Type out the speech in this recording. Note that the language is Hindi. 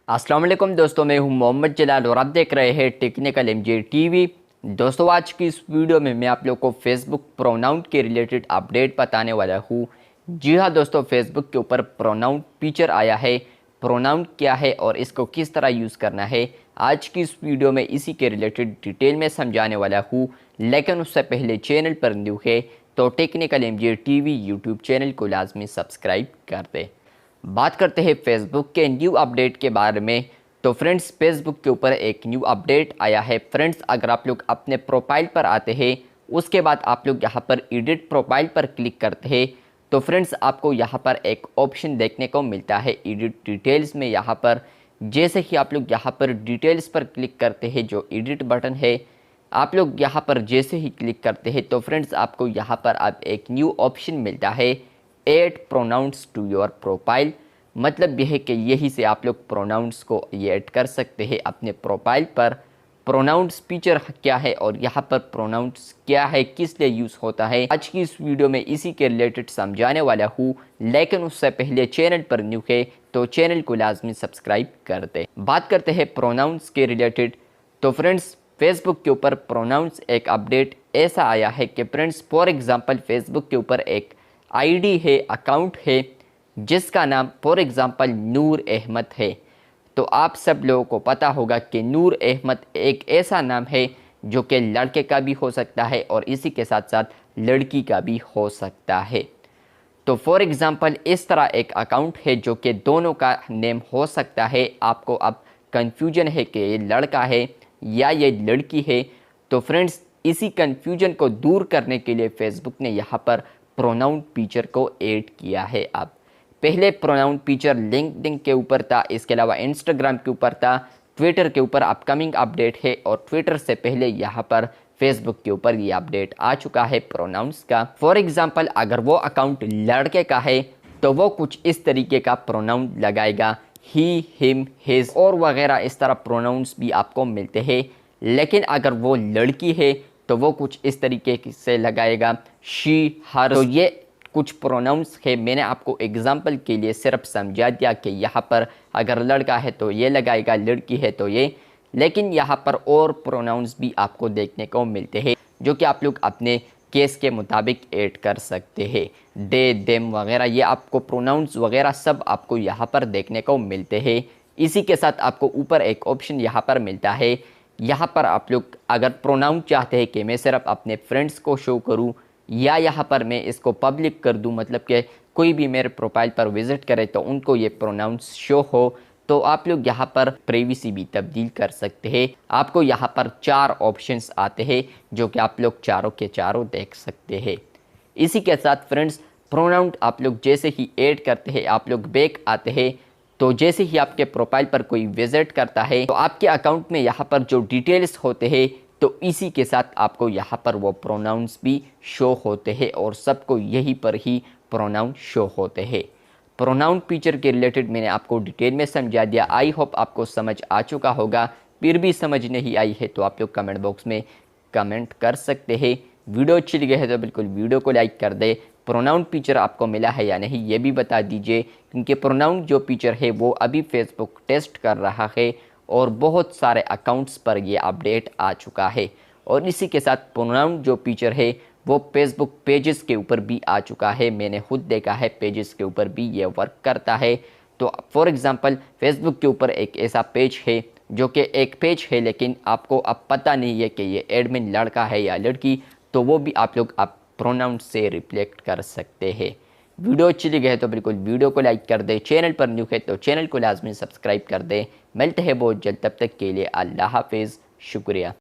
अस्सलाम वालेकुम दोस्तों, मैं हूं मोहम्मद जलाल और आप देख रहे हैं टेक्निकल एमजे टीवी। दोस्तों, आज की इस वीडियो में मैं आप लोग को फेसबुक प्रोनाउन के रिलेटेड अपडेट बताने वाला हूं। जी हां दोस्तों, फेसबुक के ऊपर प्रोनाउन फीचर आया है। प्रोनाउन क्या है और इसको किस तरह यूज़ करना है, आज की इस वीडियो में इसी के रिलेटेड डिटेल में समझाने वाला हूँ। लेकिन उससे पहले चैनल पर न्यू है तो technical MJ TV YouTube channel को लाजमी सब्सक्राइब कर दें। बात करते हैं फेसबुक के न्यू अपडेट के बारे में। तो फ्रेंड्स, फेसबुक के ऊपर एक न्यू अपडेट आया है। फ्रेंड्स, अगर आप लोग अपने प्रोफाइल पर आते हैं, उसके बाद आप लोग यहाँ पर एडिट प्रोफाइल पर क्लिक करते हैं, तो फ्रेंड्स आपको यहाँ पर एक ऑप्शन देखने को मिलता है एडिट डिटेल्स में। यहाँ पर जैसे ही आप लोग यहाँ पर डिटेल्स पर क्लिक करते हैं, जो एडिट बटन है, आप लोग यहाँ पर जैसे ही क्लिक करते हैं तो फ्रेंड्स आपको यहाँ पर अब एक न्यू ऑप्शन मिलता है, add pronouns to your profile. मतलब यह है कि यही से आप लोग प्रोनाउंस को ये ऐड कर सकते हैं अपने प्रोफाइल पर। प्रोनाउंस फीचर क्या है और यहाँ पर प्रोनाउंस क्या है, किस लिए यूज़ होता है, आज की इस वीडियो में इसी के रिलेटेड समझाने वाला हूँ। लेकिन उससे पहले चैनल पर न्यू है तो चैनल को लाजमी सब्सक्राइब कर दे। बात करते हैं प्रोनाउंस के रिलेटेड। तो फ्रेंड्स, फेसबुक के ऊपर प्रोनाउंस एक अपडेट ऐसा आया है कि फ्रेंड्स, फॉर एग्जांपल फेसबुक के ऊपर एक आईडी है, अकाउंट है, जिसका नाम फॉर एग्जांपल नूर अहमद है। तो आप सब लोगों को पता होगा कि नूर अहमद एक ऐसा नाम है जो कि लड़के का भी हो सकता है और इसी के साथ साथ लड़की का भी हो सकता है। तो फॉर एग्जांपल इस तरह एक अकाउंट है जो कि दोनों का नेम हो सकता है। आपको अब कन्फ्यूजन है कि ये लड़का है या ये लड़की है। तो फ्रेंड्स, इसी कन्फ्यूजन को दूर करने के लिए फेसबुक ने यहाँ पर प्रोनाउन फीचर को ऐड किया है। अब पहले प्रोनाउन फीचर लिंक्डइन के ऊपर था, इसके अलावा इंस्टाग्राम के ऊपर था, ट्विटर के ऊपर अपकमिंग अपडेट है और ट्विटर से पहले यहाँ पर फेसबुक के ऊपर ये अपडेट आ चुका है प्रोनाउंस का। फॉर एग्जांपल, अगर वो अकाउंट लड़के का है तो वो कुछ इस तरीके का प्रोनाउन लगाएगा, ही, हिम, हिज और वगैरह इस तरह प्रोनाउंस भी आपको मिलते हैं। लेकिन अगर वो लड़की है तो वो कुछ इस तरीके से लगाएगा, शी, हर। तो ये कुछ प्रोनाउंस है, मैंने आपको एग्जाम्पल के लिए सिर्फ समझा दिया कि यहाँ पर अगर लड़का है तो ये लगाएगा, लड़की है तो ये। लेकिन यहाँ पर और प्रोनाउंस भी आपको देखने को मिलते हैं जो कि आप लोग अपने केस के मुताबिक ऐड कर सकते हैं। दे, देम वगैरह, ये आपको प्रोनाउंस वगैरह सब आपको यहाँ पर देखने को मिलते हैं। इसी के साथ आपको ऊपर एक ऑप्शन यहाँ पर मिलता है। यहाँ पर आप लोग अगर प्रोनाउन चाहते हैं कि मैं सिर्फ अपने फ्रेंड्स को शो करूँ या यहाँ पर मैं इसको पब्लिक कर दूँ, मतलब कि कोई भी मेरे प्रोफाइल पर विज़िट करे तो उनको ये प्रोनाउंस शो हो, तो आप लोग यहाँ पर प्राइवेसी भी तब्दील कर सकते हैं। आपको यहाँ पर 4 ऑप्शंस आते हैं जो कि आप लोग चारों के चारों देख सकते हैं। इसी के साथ फ्रेंड्स, प्रोनाउन आप लोग जैसे ही ऐड करते हैं, आप लोग बैक आते हैं, तो जैसे ही आपके प्रोफाइल पर कोई विजिट करता है तो आपके अकाउंट में यहाँ पर जो डिटेल्स होते हैं, तो इसी के साथ आपको यहाँ पर वो प्रोनाउंस भी शो होते हैं और सबको यहीं पर ही प्रोनाउन शो होते हैं। प्रोनाउन फीचर के रिलेटेड मैंने आपको डिटेल में समझा दिया। आई होप आपको समझ आ चुका होगा। फिर भी समझ नहीं आई है तो आप लोग कमेंट बॉक्स में कमेंट कर सकते हैं। वीडियो अच्छी लगी है तो बिल्कुल वीडियो को लाइक कर दे। प्रोनाउन फीचर आपको मिला है या नहीं ये भी बता दीजिए, क्योंकि प्रोनाउन जो फीचर है वो अभी फेसबुक टेस्ट कर रहा है और बहुत सारे अकाउंट्स पर ये अपडेट आ चुका है। और इसी के साथ प्रोनाउन जो फीचर है वो फेसबुक पेजेस के ऊपर भी आ चुका है। मैंने खुद देखा है, पेजेस के ऊपर भी ये वर्क करता है। तो फॉर एग्जांपल फेसबुक के ऊपर एक ऐसा पेज है जो कि एक पेज है, लेकिन आपको अब पता नहीं है कि ये एडमिन लड़का है या लड़की, तो वो भी आप लोग अब प्रोनाउन से रिफ्लेक्ट कर सकते हैं। वीडियो अच्छी लगी है तो बिल्कुल वीडियो को लाइक कर दे। चैनल पर न्यू है तो चैनल को लाजमी सब्सक्राइब कर दे। मिलते हैं बहुत जल्द, तब तक के लिए अल्लाह हाफिज़, शुक्रिया।